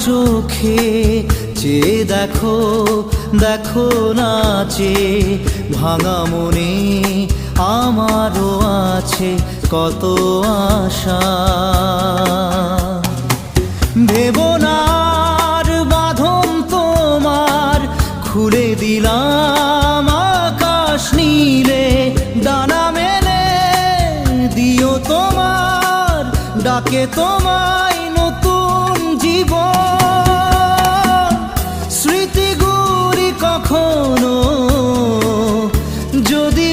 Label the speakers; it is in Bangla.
Speaker 1: চোখে চেয়ে দেখো, দেখো নাচে ভাঙা মনে আমারও আছে কত আশা। ভেবনার বাঁধন তোমার খুলে দিলাম আকাশ নীলে, ডানা মেলে দিও তোমার ডাকে তোমায় নতুন জীবন। স্মৃতিগুলি কখনো যদি